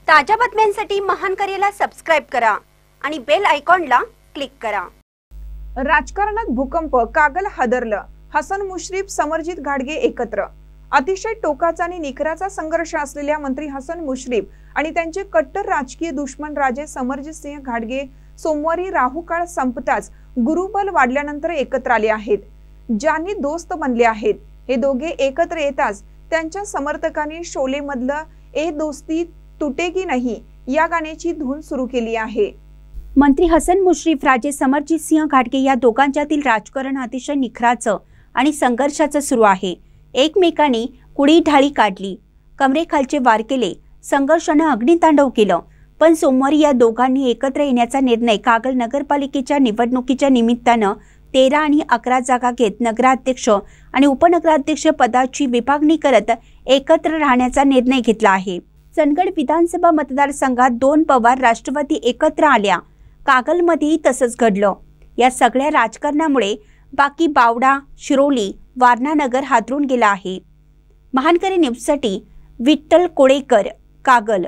ताज्या बातम्यांसाठी महान करेला सबस्क्राइब करा आणि बेल आयकॉनला क्लिक करा। राजकारणात भूकंप, कागल हादरलं, हसन मुश्रीफ समरजित घाटगे एकत्र। अतिशय टोकाचा आणि निकराचा संघर्ष असलेल्या मंत्री हसन मुश्रीफ आणि त्यांचे कट्टर राजकीय दुश्मन राजे समरजित सिंह घाटगे सोमवारी राहुकाळ संपताच गुरुबल वाढल्यानंतर एकत्र आले आहेत। ज्यांनी दोस्त बनले आहेत, हे दोघे एकत्र येताच त्यांच्या समर्थकांनी शोले मधलं ए दोस्ती तुटेगी नहीं या गाण्याची धून सुरू केली आहे। मंत्री हसन मुश्रीफ राजे समरजित सिंह घाटगे या दोघांच्यातील राजकारण अतिशय निखराचं आणि संघर्षाचं सुरू आहे। एकमेकांनी कुडी ढाळी काढली, कमरेखालचे वार केले, संघर्षाने अग्नितांडव केलं, पण सोमवारी या दोघांनी एकत्र येण्याचा निर्णय कागल नगरपालिकेच्या निवडणुकीच्या निमित्तानं 13 आणि 11 जागा घेत नगराध्यक्ष आणि उपनगराध्यक्ष पदाची विभागणी करत एकत्र राहण्याचा निर्णय घेतला आहे। चंदगड विधानसभा मतदारसंघात 2 पवार राष्ट्रवादी एकत्र आल्या, कागलमध्येही तसंच घडलं। या सगळ्या राजकारणामुळे बाकी बावडा, शिरोली, वारणा नगर हादरून गेला आहे। महानकरी न्यूजसाठी विठ्ठल कोळेकर, कागल।